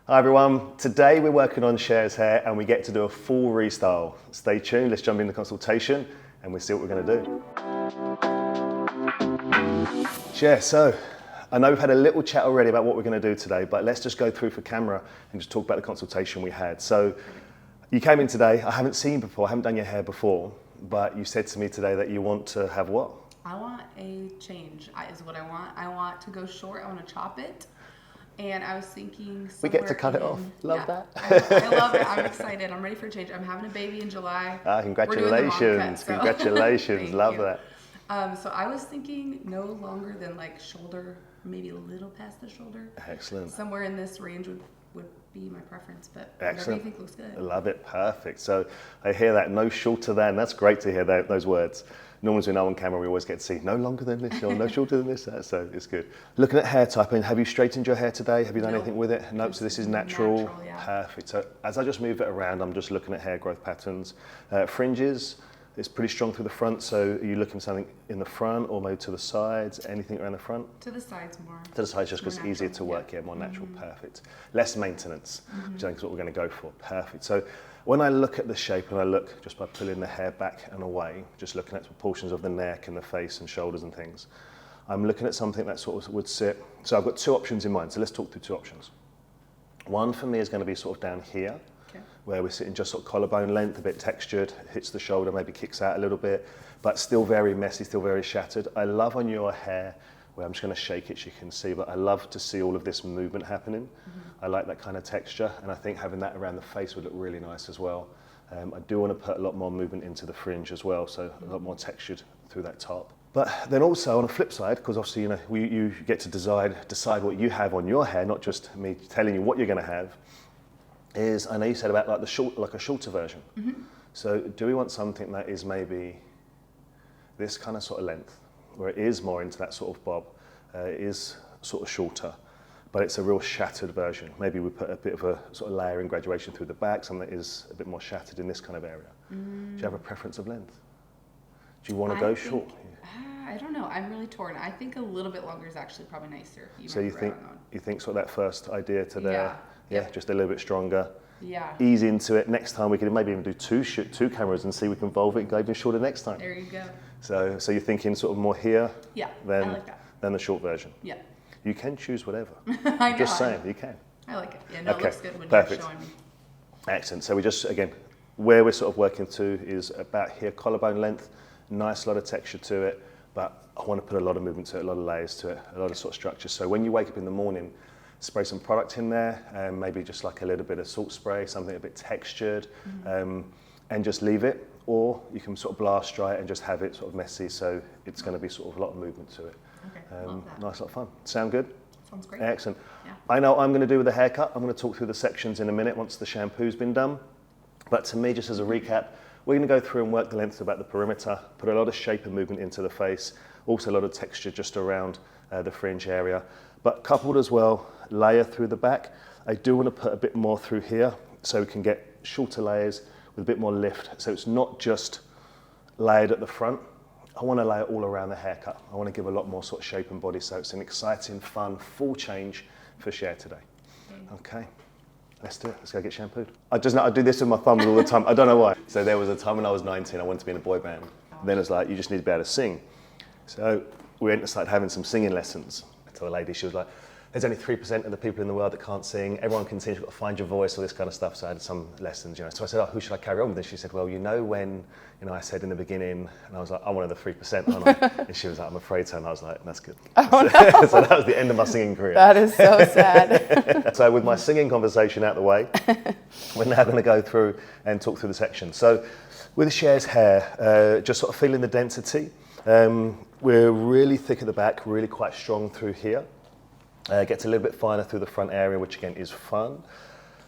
Hi everyone, today we're working on Cher's hair and we get to do a full restyle. Stay tuned, let's jump into consultation and we'll see what we're going to do. Cher, so I know we've had a little chat already about what we're going to do today, but let's just go through for camera and just talk about the consultation we had. So you came in today, I haven't seen you before, I haven't done your hair before, but you said to me today that you want to have what? I want a change, is what I want. I want to go short, I want to chop it. And I was thinking we get to cut it off. Love that. I love it. I'm excited. I'm ready for a change. I'm having a baby in July. Congratulations. Congratulations. Love that. So I was thinking no longer than like shoulder, maybe a little past the shoulder. Excellent. Somewhere in this range would be my preference, but excellent. Whatever you think looks good. I love it. Perfect. So I hear that, no shorter than. That's great to hear those words. Normally when we know on camera, we always get to see no longer than this or no shorter than this. So it's good. Looking at hair typing, have you straightened your hair today? Have you done anything with it? Nope. So this is natural. Yeah. Perfect. So as I just move it around, I'm just looking at hair growth patterns. Fringes, it's pretty strong through the front. So are you looking for something in the front or maybe to the sides? Anything around the front? To the sides more. To the sides just because it's easier to work. Yeah, more natural. Perfect. Less maintenance, which I think is what we're going to go for. Perfect. So when I look at the shape and I look just by pulling the hair back and away, just looking at the proportions of the neck and the face and shoulders and things, I'm looking at something that sort of would sit. So I've got two options in mind. So let's talk through two options. One for me is going to be sort of down here, where we're sitting just sort of collarbone length, a bit textured, hits the shoulder, maybe kicks out a little bit, but still very messy, still very shattered. I love on your hair, where I'm just going to shake it so you can see, but I love to see all of this movement happening. I like that kind of texture, and I think having that around the face would look really nice as well. I do want to put a lot more movement into the fringe as well, so a lot more textured through that top. But then also on the flip side, because obviously you get to decide what you have on your hair, not just me telling you what you're going to have, is I know you said about like a shorter version. So do we want something that is maybe this kind of sort of length, where it is more into that sort of bob, it is sort of shorter, but it's a real shattered version. Maybe we put a bit of a sort of layering graduation through the back, something that is a bit more shattered in this kind of area. Do you have a preference of length? Do you want to go short? I don't know. I'm really torn. I think a little bit longer is actually probably nicer. So you think sort of that first idea to there, just a little bit stronger. Yeah. Ease into it. Next time we can maybe even do two cameras and see if we can evolve it and go even shorter next time. There you go. So you're thinking sort of more here than the short version. Yeah. You can choose whatever. I know. Just saying, you can. I like it. Yeah, no, it looks good when Perfect. you're showing me. Excellent. So we just, again, where we're sort of working to is about here, collarbone length, nice lot of texture to it, but I want to put a lot of movement to it, a lot of layers to it, a lot of sort of structure. So when you wake up in the morning, spray some product in there, maybe just like a little bit of salt spray, something a bit textured, and just leave it. Or you can sort of blast dry it and just have it sort of messy, so it's going to be sort of a lot of movement to it. Okay, love that. Nice, lot of fun. Sound good? Sounds great. Excellent. Yeah. I know what I'm going to do with the haircut. I'm going to talk through the sections in a minute once the shampoo's been done. But to me, just as a recap, we're going to go through and work the length about the perimeter, put a lot of shape and movement into the face, also a lot of texture just around the fringe area. But coupled as well, layer through the back. I do want to put a bit more through here so we can get shorter layers with a bit more lift. So it's not just layered at the front. I want to lay it all around the haircut. I want to give a lot more sort of shape and body, so it's an exciting, fun, full change for Cher today. Okay, let's do it. Let's go get shampooed. I do this with my thumb all the time. I don't know why. So there was a time when I was 19, I wanted to be in a boy band. Then it was like, you just need to be able to sing. So we went and started having some singing lessons. I told a lady, she was like, there's only 3% of the people in the world that can't sing. Everyone can sing, you've got to find your voice, all this kind of stuff. So I had some lessons, So I said, who should I carry on with? And she said, well, when, I said in the beginning, and I was like, I'm one of the 3%, aren't I? And she was like, I'm afraid so. And I was like, that's good. Oh, no. So that was the end of my singing career. That is so sad. So with my singing conversation out the way, we're now going to go through and talk through the section. So with Cher's hair, just sort of feeling the density. We're really thick at the back, really quite strong through here. Gets a little bit finer through the front area, which again is fun.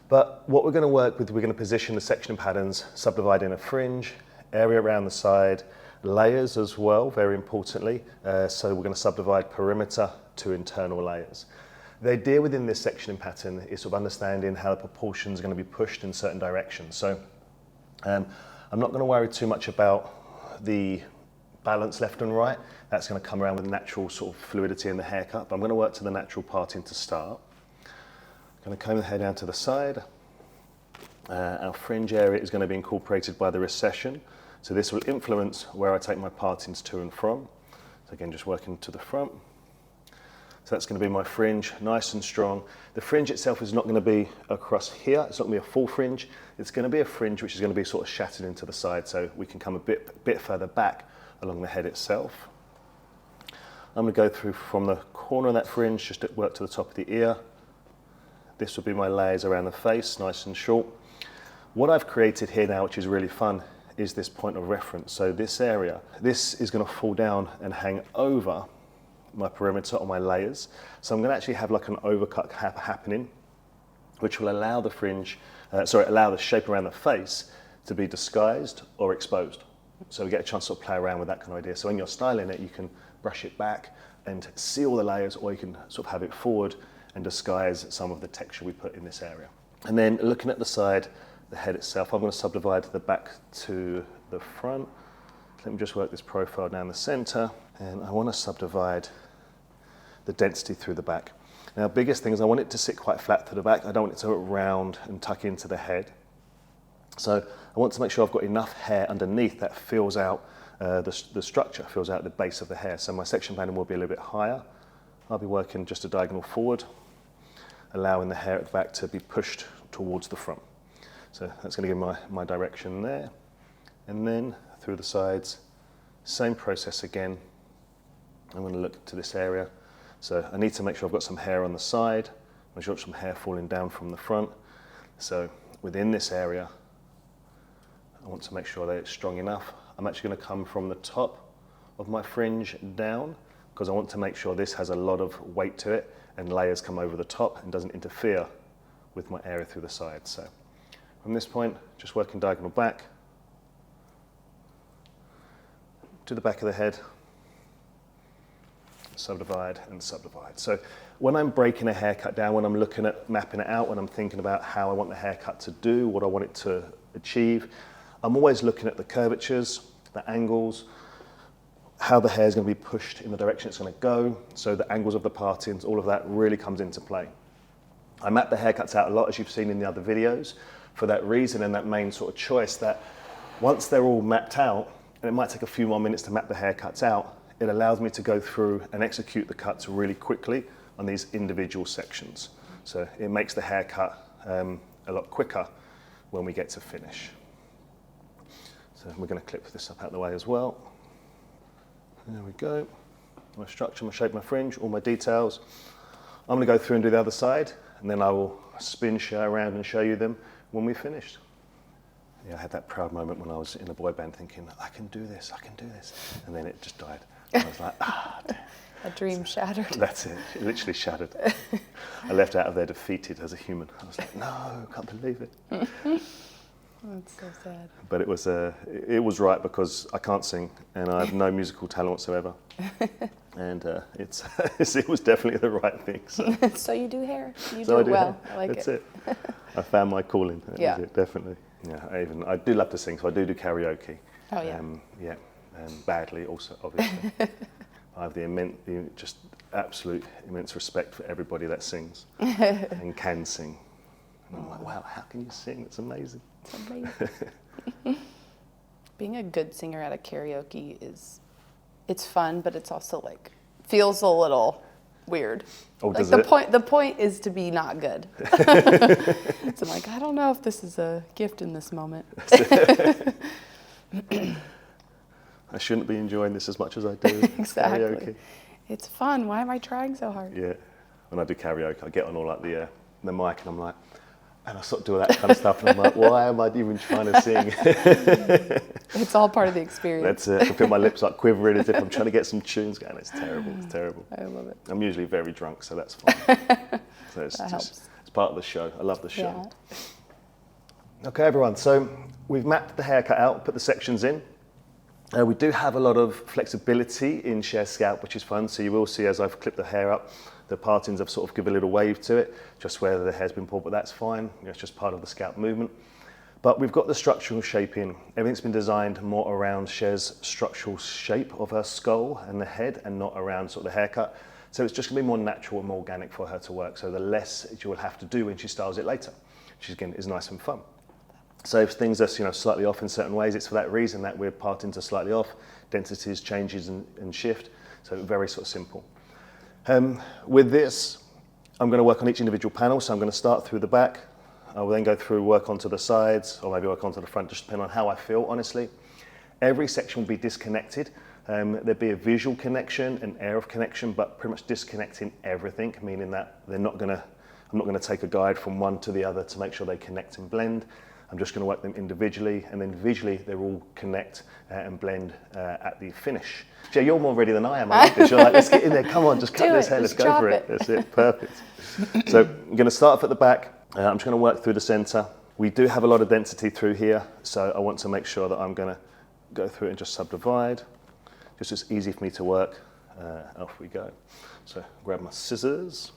But what we're going to work with, we're going to position the section patterns, subdividing a fringe, area around the side, layers as well, very importantly. So we're going to subdivide perimeter to internal layers. The idea within this sectioning pattern is sort of understanding how the proportions are going to be pushed in certain directions. So I'm not going to worry too much about the balance left and right. That's going to come around with natural sort of fluidity in the haircut, but I'm going to work to the natural parting to start. Going to comb the hair down to the side. Our fringe area is going to be incorporated by the recession. So this will influence where I take my partings to and from. So again, just working to the front. So that's going to be my fringe, nice and strong. The fringe itself is not going to be across here. It's not going to be a full fringe. It's going to be a fringe which is going to be sort of shattered into the side, so we can come a bit further back along the head itself. I'm going to go through from the corner of that fringe, just to work to the top of the ear. This will be my layers around the face, nice and short. What I've created here now, which is really fun, is this point of reference. So this area, this is going to fall down and hang over my perimeter or my layers. So I'm going to actually have like an overcut happening, which will allow the fringe, allow the shape around the face to be disguised or exposed. So we get a chance to sort of play around with that kind of idea. So when you're styling it, you can brush it back and see all the layers, or you can sort of have it forward and disguise some of the texture we put in this area. And then looking at the side, the head itself, I'm going to subdivide the back to the front. Let me just work this profile down the center, and I want to subdivide the density through the back. Now, biggest thing is I want it to sit quite flat to the back. I don't want it to round and tuck into the head. So I want to make sure I've got enough hair underneath that fills out the structure, fills out the base of the hair. So my section pattern will be a little bit higher. I'll be working just a diagonal forward, allowing the hair at the back to be pushed towards the front. So that's going to give my direction there. And then through the sides, same process again. I'm going to look to this area. So I need to make sure I've got some hair on the side, make sure I've got some hair falling down from the front. So within this area, I want to make sure that it's strong enough. I'm actually going to come from the top of my fringe down, because I want to make sure this has a lot of weight to it and layers come over the top and doesn't interfere with my area through the sides. So from this point, just working diagonal back to the back of the head, subdivide and subdivide. So when I'm breaking a haircut down, when I'm looking at mapping it out, when I'm thinking about how I want the haircut to do, what I want it to achieve, I'm always looking at the curvatures, the angles, how the hair is going to be pushed in the direction it's going to go. So the angles of the partings, all of that really comes into play. I map the haircuts out a lot, as you've seen in the other videos, for that reason and that main sort of choice, that once they're all mapped out, and it might take a few more minutes to map the haircuts out, it allows me to go through and execute the cuts really quickly on these individual sections. So it makes the haircut a lot quicker when we get to finish. So we're going to clip this up out of the way as well. There we go. My structure, my shape, my fringe, all my details. I'm going to go through and do the other side, and then I will spin Cher around and show you them when we've finished. Yeah, I had that proud moment when I was in a boy band thinking, I can do this, I can do this. And then it just died. I was like, damn. A dream shattered. That's it. It literally shattered. I left out of there defeated as a human. I was like, no, I can't believe it. That's so sad. But it was right, because I can't sing and I have no musical talent whatsoever. And it was definitely the right thing. So, So you do hair. You so do it well. I like That's it. I found my calling. That Yeah. was it, definitely. Yeah, I do love to sing, so I do karaoke. Oh yeah. Yeah, badly also, obviously. I have the just absolute immense respect for everybody that sings and can sing. And I'm like, wow, how can you sing? It's amazing. It's amazing. Being a good singer at a karaoke it's fun, but it's also like feels a little weird. Oh, like does the point is to be not good. So I'm like, I don't know if this is a gift in this moment. I shouldn't be enjoying this as much as I do. Exactly. Karaoke. It's fun. Why am I trying so hard? Yeah. When I do karaoke, I get on all like the mic and I'm like, and I sort of do all that kind of stuff, and I'm like, why am I even trying to sing? It's all part of the experience. That's it. I feel my lips like quivering as if I'm trying to get some tunes going. It's terrible. It's terrible. I love it. I'm usually very drunk, so that's fine. So it's That helps. It's part of the show. I love the show. Yeah. Okay, everyone. So we've mapped the haircut out, put the sections in. We do have a lot of flexibility in Cher's scalp, which is fun. So you will see, as I've clipped the hair up, the partings have sort of given a little wave to it, just where the hair's been pulled, but that's fine. It's just part of the scalp movement. But we've got the structural shape in. Everything's been designed more around Cher's structural shape of her skull and the head, and not around sort of the haircut. So it's just going to be more natural and more organic for her to work. So the less she will have to do when she styles it later, which again is nice and fun. So if things are slightly off in certain ways, it's for that reason that we're parting to slightly off. Densities changes and shift. So very sort of simple. With this, I'm going to work on each individual panel. So I'm going to start through the back. I will then go through, work onto the sides, or maybe work onto the front, just depending on how I feel, honestly. Every section will be disconnected. There'll be a visual connection, an air of connection, but pretty much disconnecting everything, meaning that I'm not going to take a guide from one to the other to make sure they connect and blend. I'm just going to work them individually, and then visually they all connect and blend at the finish. Jay, you're more ready than I am. I like this. You're like, let's get in there. Come on, just cut this hair. Let's go for it. That's it. Perfect. So I'm going to start off at the back. I'm just going to work through the center. We do have a lot of density through here, so I want to make sure that I'm going to go through it and just subdivide. Just as easy for me to work. Off we go. So grab my scissors.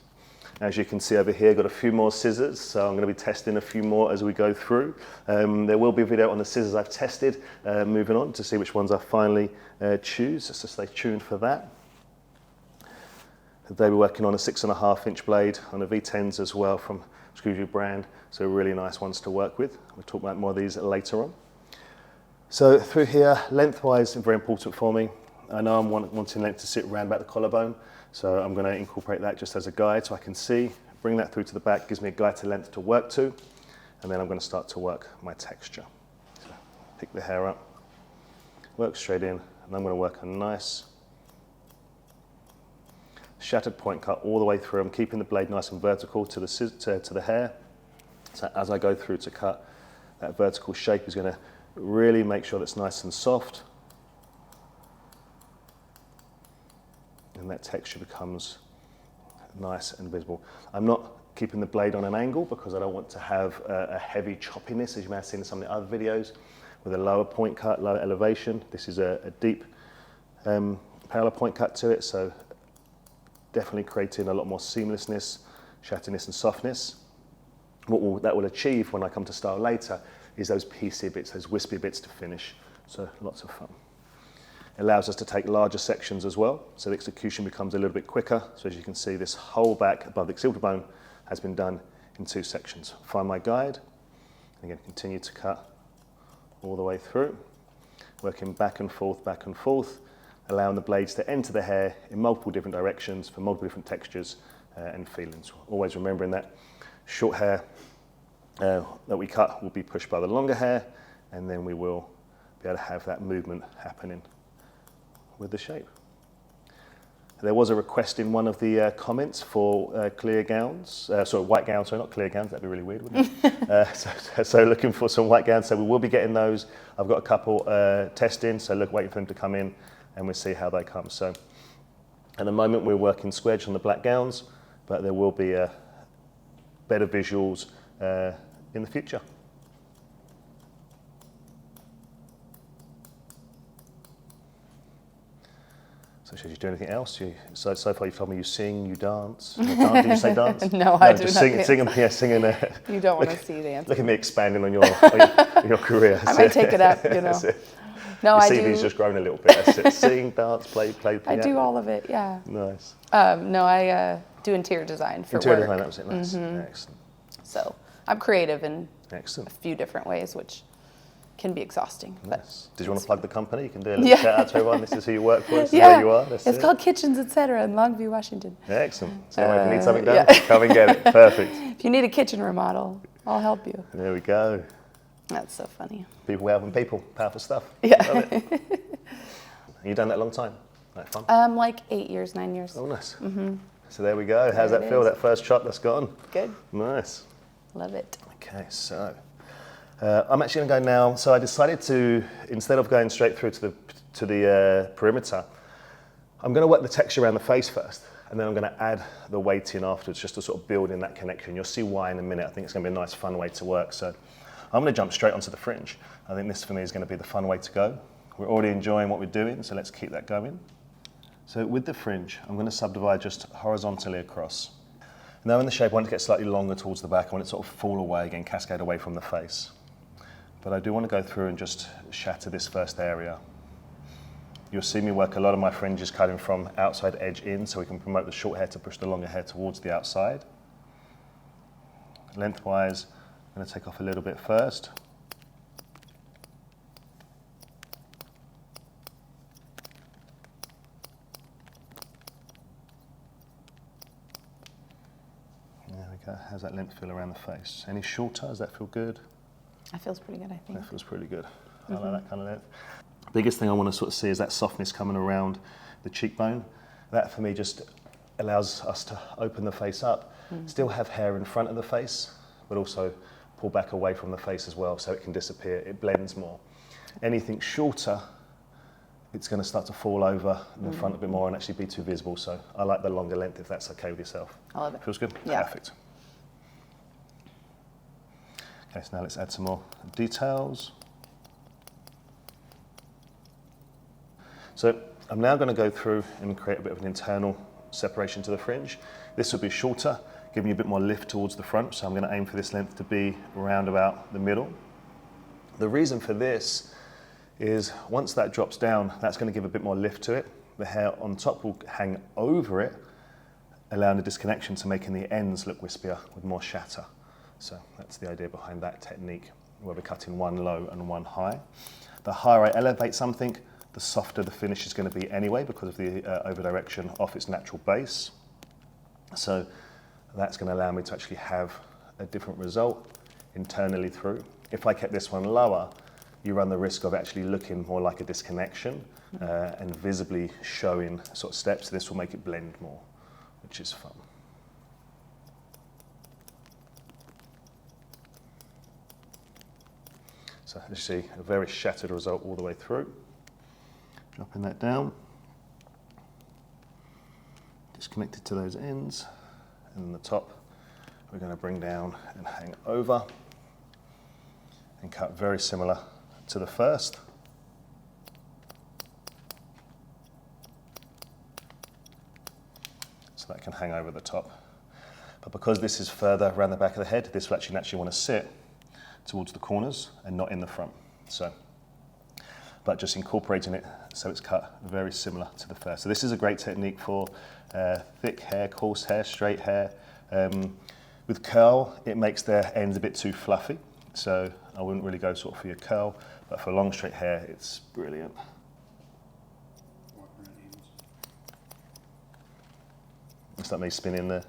As you can see over here, got a few more scissors, so I'm going to be testing a few more as we go through. There will be a video on the scissors I've tested, moving on to see which ones I finally choose, so stay tuned for that. Today we're working on a 6.5-inch blade on a V10s as well from Screwdriver brand, so really nice ones to work with. We'll talk about more of these later on. So through here, lengthwise, very important for me. I know I'm wanting length to sit around about the collarbone, so I'm going to incorporate that just as a guide so I can see. Bring that through to the back, gives me a guide to length to work to, and then I'm going to start to work my texture. So pick the hair up, work straight in, and I'm going to work a nice shattered point cut all the way through. I'm keeping the blade nice and vertical to the hair, so as I go through to cut, that vertical shape is going to really make sure that's nice and soft, and that texture becomes nice and visible. I'm not keeping the blade on an angle because I don't want to have a heavy choppiness, as you may have seen in some of the other videos, with a lower point cut, lower elevation. This is a deep parallel point cut to it, so definitely creating a lot more seamlessness, shattiness and softness. What that will achieve when I come to style later is those piecey bits, those wispy bits to finish. So lots of fun. It allows us to take larger sections as well, so the execution becomes a little bit quicker. So as you can see, this whole back above the exhibitor bone has been done in 2 sections. Find my guide, and again, continue to cut all the way through, working back and forth, allowing the blades to enter the hair in multiple different directions for multiple different textures and feelings. Always remembering that short hair that we cut will be pushed by the longer hair, and then we will be able to have that movement happening with the shape. There was a request in one of the comments for clear gowns, white gowns, not clear gowns, that'd be really weird, wouldn't it? So looking for some white gowns, so we will be getting those. I've got a couple testing, so waiting for them to come in, and we'll see how they come. So at the moment we're working square on the black gowns, but there will be better visuals in the future. So should you do anything else? So far you've told me you sing, you dance. Did you say dance? No, I do just not. Singing. You don't want to see the answer. Look at me expanding on your career. I might take it up, No, I do. Your CV's just grown a little bit. That's it. Sing, dance, play piano. I do all of it, yeah. Nice. No, I do interior design for Interior work. design, that was it. Nice. Excellent. So I'm creative in Excellent. a few different ways, which can be exhausting. Nice. Did you want to plug the company? You can do a little shout out to everyone. This is who you work for. This is Yeah, where you are. it's called Kitchens Etc. in Longview, Washington. Excellent. So if you need something done, yeah. come and get it. Perfect. If you need a kitchen remodel, I'll help you. There we go. That's so funny. People helping people. Powerful stuff. Yeah. Love it. You done that a long time? Like fun? Like 8 years, 9 years. Oh, nice. Mm-hmm. So there we go. How's There that it feel? is. That first shot that's gone? Good. Nice. Love it. Okay, so I'm actually going to go now. So I decided to, instead of going straight through to the perimeter, I'm going to work the texture around the face first, and then I'm going to add the weight in afterwards, just to sort of build in that connection. You'll see why in a minute. I think it's going to be a nice, fun way to work. So I'm going to jump straight onto the fringe. I think this for me is going to be the fun way to go. We're already enjoying what we're doing, so let's keep that going. So with the fringe, I'm going to subdivide just horizontally across. Now in the shape, I want it to get slightly longer towards the back. I want it to sort of fall away again, cascade away from the face. But I do want to go through and just shatter this first area. You'll see me work a lot of my fringes cutting from outside edge in, so we can promote the short hair to push the longer hair towards the outside. Lengthwise, I'm going to take off a little bit first. There we go. How's that length feel around the face? Any shorter? Does that feel good? That feels pretty good, I think. That feels pretty good. I like that kind of length. Biggest thing I want to sort of see is that softness coming around the cheekbone. That for me just allows us to open the face up, still have hair in front of the face, but also pull back away from the face as well so it can disappear, it blends more. Anything shorter, it's going to start to fall over in the front a bit more and actually be too visible, so I like the longer length if that's okay with yourself. I love it. Feels good? Yeah. Perfect. Okay, so now let's add some more details. So I'm now going to go through and create a bit of an internal separation to the fringe. This will be shorter, giving you a bit more lift towards the front, so I'm going to aim for this length to be around about the middle. The reason for this is once that drops down, that's going to give a bit more lift to it. The hair on top will hang over it, allowing the disconnection to making the ends look wispier with more shatter. So that's the idea behind that technique, where we're cutting one low and one high. The higher I elevate something, the softer the finish is going to be anyway because of the over direction off its natural base. So that's going to allow me to actually have a different result internally through. If I kept this one lower, you run the risk of actually looking more like a disconnection and visibly showing sort of steps. This will make it blend more, which is fun. So as you see, a very shattered result all the way through. Dropping that down. Disconnect it to those ends. And then the top, we're going to bring down and hang over. And cut very similar to the first. So that can hang over the top. But because this is further around the back of the head, this will actually naturally want to sit towards the corners and not in the front. But just incorporating it so it's cut very similar to the first. So this is a great technique for thick hair, coarse hair, straight hair. With curl, it makes their ends a bit too fluffy. So I wouldn't really go sort of for your curl, but for long straight hair, it's brilliant. It's like me spinning the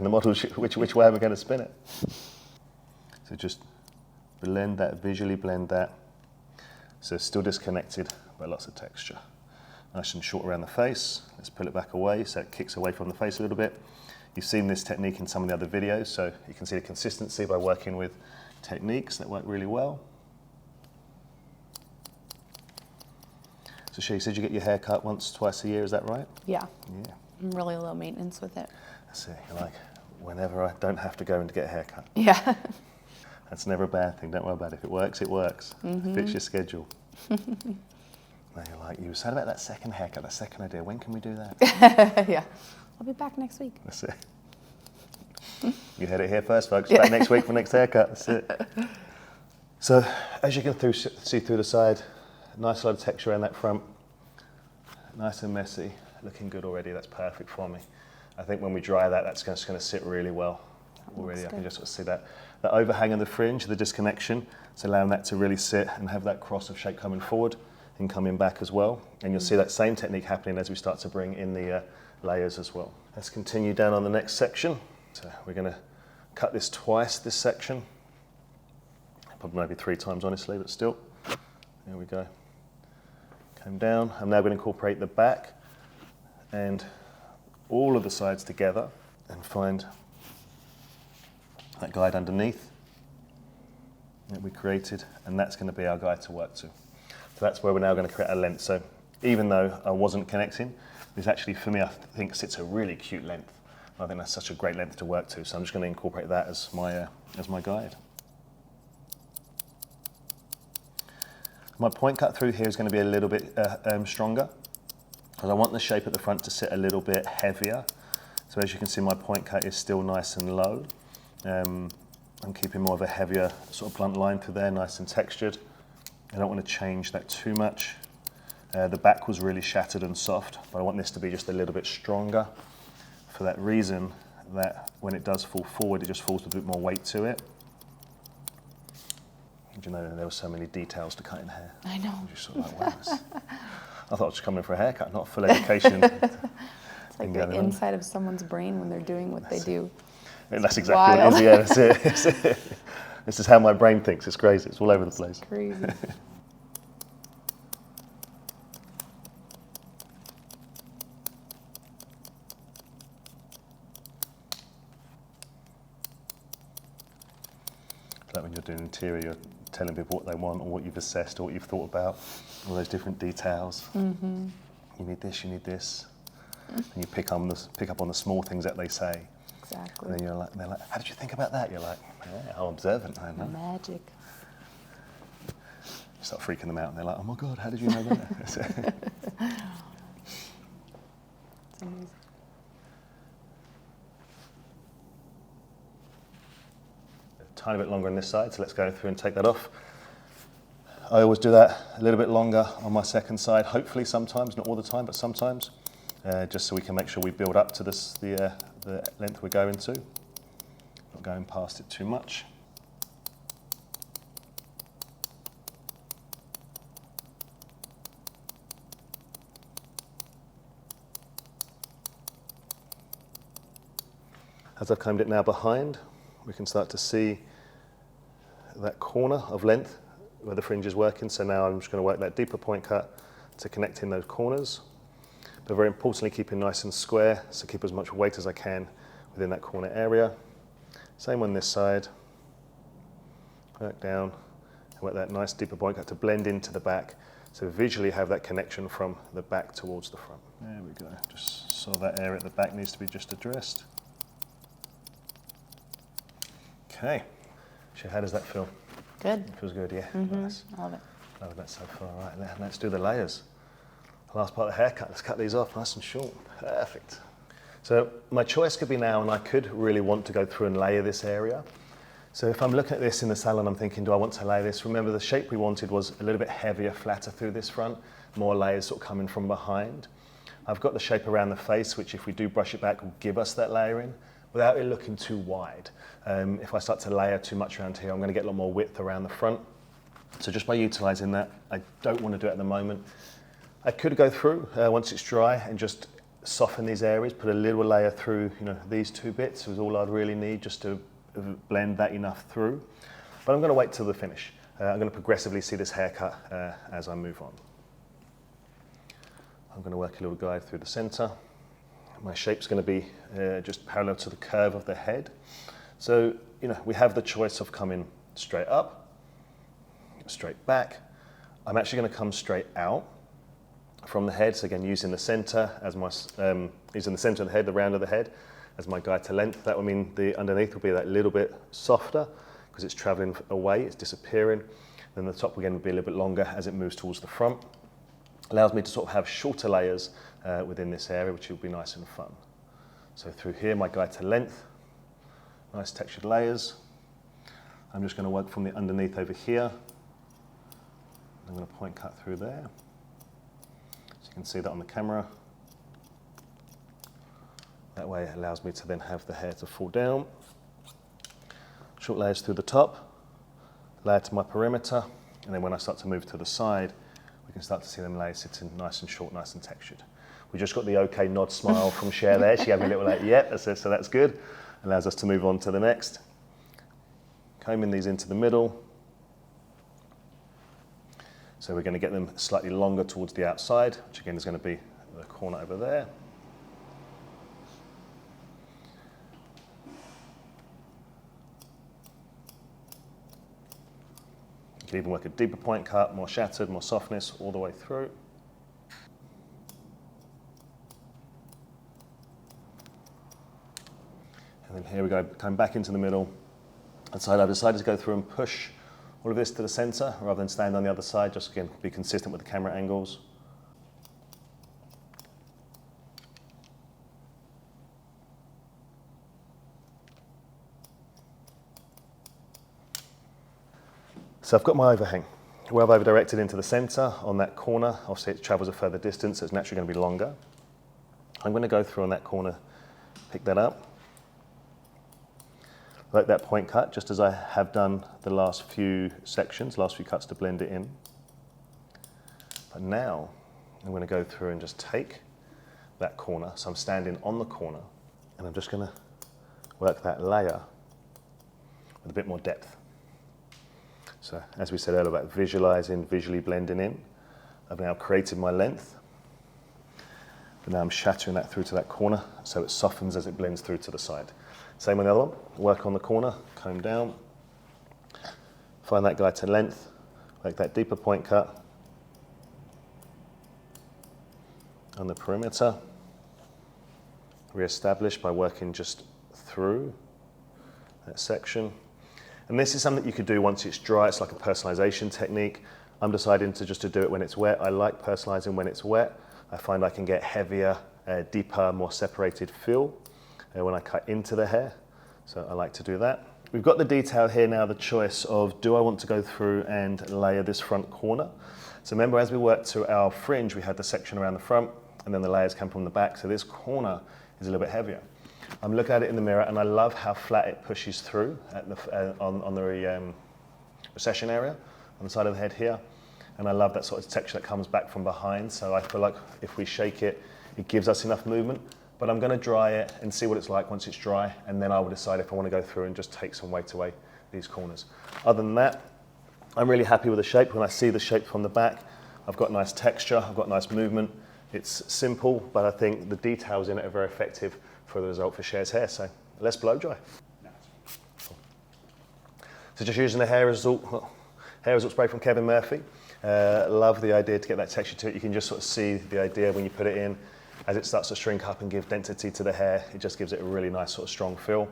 model. Which way am I going to spin it? So just blend that, visually blend that. So it's still disconnected, but lots of texture. Nice and short around the face. Let's pull it back away so it kicks away from the face a little bit. You've seen this technique in some of the other videos, so you can see the consistency by working with techniques that work really well. So Cher, you said you get your hair cut once, twice a year, is that right? Yeah. Yeah. I'm really low maintenance with it. That's it. You're like, whenever I don't have to go in to get a haircut. Yeah. That's never a bad thing. Don't worry about it. If it works, it works. Fits your schedule. Now you're like, you were sad about that second haircut, that second idea. When can we do that? Yeah. I'll be back next week. That's it. You heard it here first, folks. Back next week for next haircut. That's it. So as you can see through the side, nice lot of texture around that front. Nice and messy. Looking good already. That's perfect for me. I think when we dry that, that's just going to sit really well already. I can just sort of see that overhang of the fringe, the disconnection. It's allowing that to really sit and have that cross of shape coming forward and coming back as well. And you'll see that same technique happening as we start to bring in the layers as well. Let's continue down on the next section. So we're going to cut this twice, this section. Probably maybe 3 times, honestly, but still. There we go. Came down. I'm now going to incorporate the back and all of the sides together and find that guide underneath that we created, and that's going to be our guide to work to. So that's where we're now going to create a length. So even though I wasn't connecting, this actually, for me, I think sits a really cute length. I think that's such a great length to work to, so I'm just going to incorporate that as my guide. My point cut through here is going to be a little bit stronger, because I want the shape at the front to sit a little bit heavier. So as you can see, my point cut is still nice and low. I'm keeping more of a heavier sort of blunt line through there, nice and textured. I don't want to change that too much. The back was really shattered and soft, but I want this to be just a little bit stronger for that reason that when it does fall forward, it just falls with a bit more weight to it. Did you know there were so many details to cutting hair? I know. You just sort of like, wow, I thought I was just coming for a haircut, not a full education. It's like the inside of someone's brain when they're doing what they do. And that's exactly what it is. Yeah, that's it. That's it. This is how my brain thinks. It's crazy. It's all over the place. It's crazy. Like when you're doing interior, you're telling people what they want or what you've assessed or what you've thought about, all those different details. Mm-hmm. You need this, you need this. And you pick up on the small things that they say. Exactly. And then they're like, how did you think about that? You're like, yeah, I'm observant, I know. Magic. You start freaking them out and they're like, oh my God, how did you know that? It's amazing. A tiny bit longer on this side, so let's go through and take that off. I always do that a little bit longer on my second side, hopefully sometimes, not all the time, but sometimes, just so we can make sure we build up to the length we're going to, not going past it too much. As I've combed it now behind, we can start to see that corner of length where the fringe is working. So now I'm just going to work that deeper point cut to connect in those corners. But very importantly, keeping nice and square, so keep as much weight as I can within that corner area. Same on this side. Work down and work that nice deeper point cut to blend into the back. So visually have that connection from the back towards the front. There we go. Just saw that area at the back needs to be just addressed. Okay. Cher, how does that feel? Good. It feels good, yeah. Mm-hmm. Nice. I love it. Love that so far. Right, let's do the layers. Last part of the haircut. Let's cut these off nice and short. Perfect. So my choice could be now, and I could really want to go through and layer this area. So if I'm looking at this in the salon, I'm thinking, do I want to layer this? Remember, the shape we wanted was a little bit heavier, flatter through this front, more layers sort of coming from behind. I've got the shape around the face, which if we do brush it back, will give us that layering without it looking too wide. If I start to layer too much around here, I'm going to get a lot more width around the front. So just by utilising that, I don't want to do it at the moment. I could go through once it's dry and just soften these areas, put a little layer through, these two bits is all I'd really need just to blend that enough through. But I'm going to wait till the finish. I'm going to progressively see this haircut as I move on. I'm going to work a little guide through the centre. My shape's going to be just parallel to the curve of the head. So, we have the choice of coming straight up, straight back. I'm actually going to come straight out from the head. So again, using the centre as my, using the centre of the head, the round of the head, as my guide to length. That would mean the underneath will be that little bit softer because it's travelling away, it's disappearing. Then the top again will be a little bit longer as it moves towards the front. Allows me to sort of have shorter layers within this area, which will be nice and fun. So through here, my guide to length, nice textured layers. I'm just going to work from the underneath over here. I'm going to point cut through there. So you can see that on the camera. That way it allows me to then have the hair to fall down. Short layers through the top, layer to my perimeter, and then when I start to move to the side, we can start to see them layers sitting nice and short, nice and textured. We just got the okay nod smile from Cher there. She gave me a little like, yeah, so that's good. Allows us to move on to the next. Combing these into the middle. So we're going to get them slightly longer towards the outside, which again is going to be the corner over there. You can even work a deeper point cut, more shattered, more softness all the way through. And then here we go, come back into the middle. And so I've decided to go through and push all of this to the center rather than stand on the other side, just again, be consistent with the camera angles. So I've got my overhang. where I've over-directed into the center on that corner, obviously it travels a further distance, so it's naturally going to be longer. I'm going to go through on that corner, pick that up, like that point cut, just as I have done the last few sections, last few cuts to blend it in. But now I'm going to go through and just take that corner, so I'm standing on the corner, and I'm just going to work that layer with a bit more depth. So as we said earlier about visualizing, visually blending in, I've now created my length, but now I'm shattering that through to that corner so it softens as it blends through to the side. Same on the other one, work on the corner, comb down, find that guy to length, make that deeper point cut on the perimeter, re-establish by working just through that section. And this is something you could do once it's dry. It's like a personalization technique. I'm deciding to just to do it when it's wet. I like personalizing when it's wet. I find I can get heavier, deeper, more separated feel when I cut into the hair. So I like to do that. We've got the detail here now, the choice of do I want to go through and layer this front corner? So remember, as we worked to our fringe, we had the section around the front and then the layers come from the back. So this corner is a little bit heavier. I'm looking at it in the mirror and I love how flat it pushes through at the, on the recession area, on the side of the head here. And I love that sort of texture that comes back from behind. So I feel like if we shake it, it gives us enough movement. But I'm going to dry it and see what it's like once it's dry. And then I will decide if I want to go through and just take some weight away these corners. Other than that, I'm really happy with the shape. When I see the shape from the back, I've got nice texture, I've got nice movement. It's simple, but I think the details in it are very effective for the result for Cher's hair. So let's blow dry. So just using the hair result spray from Kevin Murphy. Love the idea to get that texture to it. You can just sort of see the idea when you put it in. As it starts to shrink up and give density to the hair, it just gives it a really nice sort of strong feel.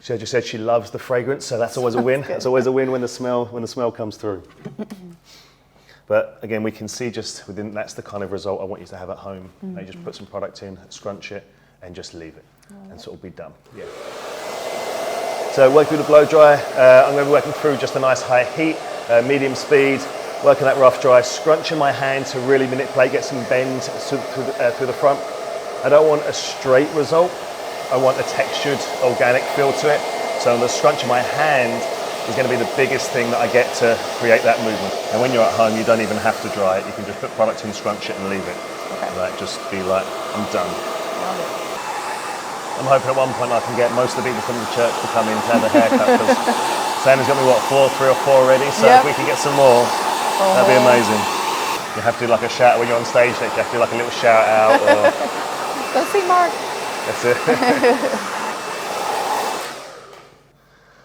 Cher just said she loves the fragrance, so that's always a win. That's always a win when the smell comes through. But again, we can see just within, that's the kind of result I want you to have at home. You just put some product in, scrunch it, and just leave it, and sort of be done. Yeah. So work through the blow dry. I'm going to be working through just a nice high heat, medium speed, working that rough dry, scrunching my hand to really manipulate, get some bend through the front. I don't want a straight result. I want a textured, organic feel to it. So the scrunch of my hand is going to be the biggest thing that I get to create that movement. And when you're at home, you don't even have to dry it. You can just put product in, scrunch it, and leave it. Okay. Like, just be like, I'm done. I'm hoping at one point I can get most of the people from the church to come in to have a haircut, because Sandy's got me, what, 3 or 4 already? So if we can get some more, that'd be amazing. You have to do like a shout when you're on stage, you have to do like a little shout out. Or... Go see Mark. That's it.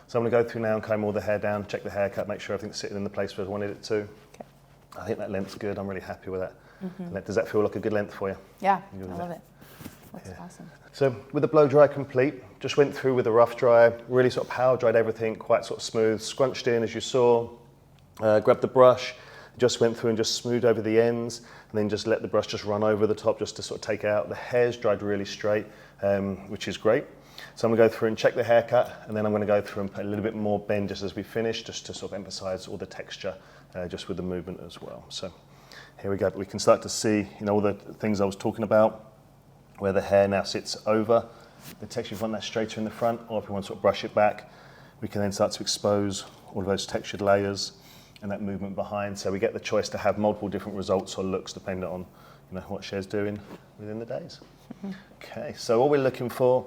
So I'm going to go through now and comb all the hair down, check the haircut, make sure everything's sitting in the place where I wanted it to. Okay. I think that length's good. I'm really happy with that. Does that feel like a good length for you? Yeah, I love it. Looks awesome. So with the blow dry complete, just went through with a rough dry, really sort of power dried everything, quite sort of smooth, scrunched in as you saw, grabbed the brush, just went through and just smoothed over the ends, and then just let the brush just run over the top just to sort of take out. The hair's dried really straight, which is great. So I'm going to go through and check the haircut, and then I'm going to go through and put a little bit more bend just as we finish, just to sort of emphasize all the texture, just with the movement as well. So here we go. We can start to see, all the things I was talking about, where the hair now sits over the texture. If you want that straighter in the front, or if you want to sort of brush it back, we can then start to expose all of those textured layers and that movement behind. So we get the choice to have multiple different results or looks depending on what Cher's doing within the days. Okay, so all we're looking for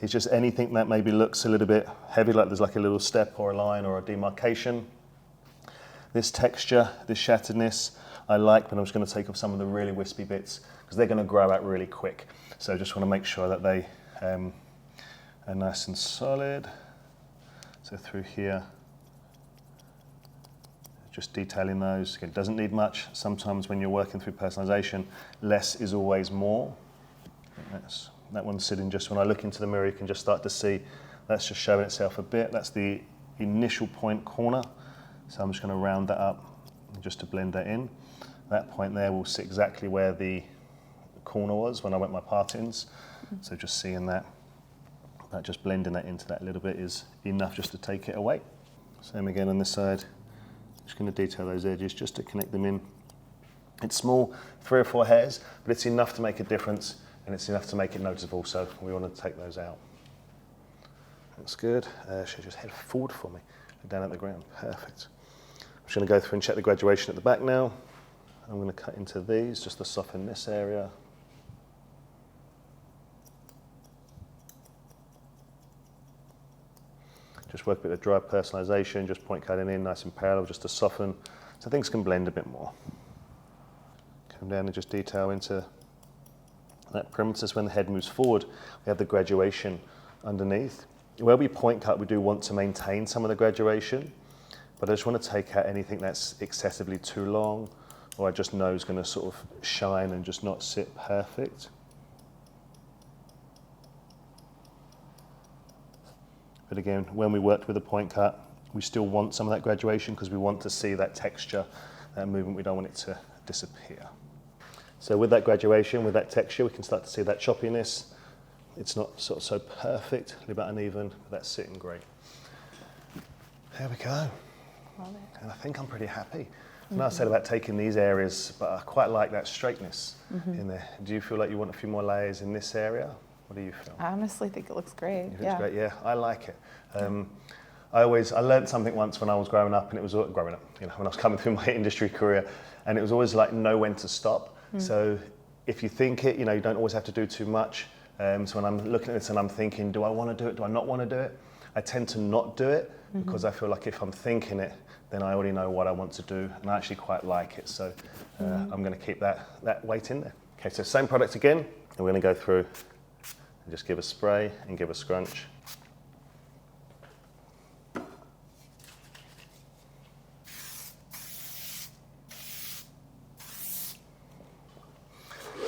is just anything that maybe looks a little bit heavy, like there's like a little step or a line or a demarcation. This texture, this shatteredness, I like, but I'm just going to take off some of the really wispy bits because they're going to grow out really quick. So I just want to make sure that they are nice and solid. So through here, just detailing those. It doesn't need much. Sometimes when you're working through personalization, less is always more. That one's sitting just, when I look into the mirror, you can just start to see that's just showing itself a bit. That's the initial point corner. So I'm just going to round that up just to blend that in. That point there will sit exactly where the corner was when I went my part-ins. So just seeing that just blending that into that a little bit is enough just to take it away. Same again on this side. Just going to detail those edges just to connect them in. It's small, 3 or 4 hairs, but it's enough to make a difference, and it's enough to make it noticeable, so we want to take those out. That's good. Should just head forward for me, down at the ground. Perfect. I'm just going to go through and check the graduation at the back now. I'm going to cut into these just to soften this area. Just work a bit of dry personalisation, just point cutting in nice and parallel just to soften, so things can blend a bit more. Come down and just detail into that perimeter. When the head moves forward, we have the graduation underneath. Where we point cut, we do want to maintain some of the graduation, but I just want to take out anything that's excessively too long, or I just know is going to sort of shine and just not sit perfect. But again, when we worked with a point cut, we still want some of that graduation because we want to see that texture, that movement. We don't want it to disappear. So with that graduation, with that texture, we can start to see that choppiness. It's not sort of so perfect, a little bit uneven, but that's sitting great. There we go. Love it. And I think I'm pretty happy. And I said about taking these areas, but I quite like that straightness in there. Do you feel like you want a few more layers in this area? What do you feel? I honestly think it looks great. You think it's great? Yeah, I like it. I learned something once when I was growing up, and it was growing up, when I was coming through my industry career, and it was always like know when to stop. So if you think it, you don't always have to do too much. So when I'm looking at this and I'm thinking, do I want to do it? Do I not want to do it? I tend to not do it because I feel like if I'm thinking it, then I already know what I want to do, and I actually quite like it. So I'm going to keep that weight in there. Okay, so same product again, and we're going to go through and just give a spray and give a scrunch.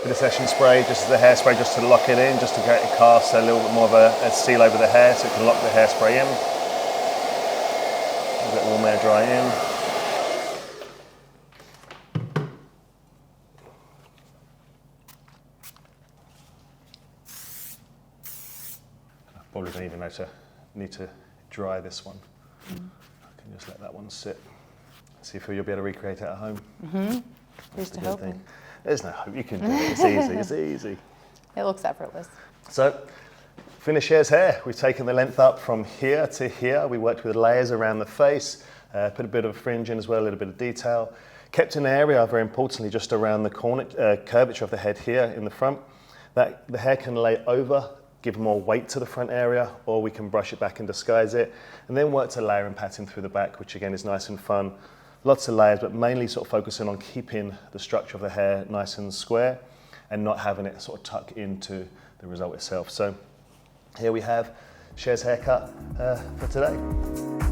Bit of session spray, just as the hairspray, just to lock it in, just to get it cast a little bit more of a seal over the hair, so it can lock the hairspray in. A bit warm air dry in. I probably don't even need to dry this one. I can just let that one sit. See if you'll be able to recreate it at home. Here's to hoping. There's no hope, you can do it, it's easy, it's easy. It looks effortless. So, finish Cher's hair. We've taken the length up from here to here. We worked with layers around the face, put a bit of fringe in as well, a little bit of detail. Kept an area, very importantly, just around the corner, curvature of the head here in the front. That the hair can lay over, give more weight to the front area, or we can brush it back and disguise it. And then work to layer and pattern through the back, which again is nice and fun. Lots of layers, but mainly sort of focusing on keeping the structure of the hair nice and square and not having it sort of tuck into the result itself. So here we have Cher's haircut for today.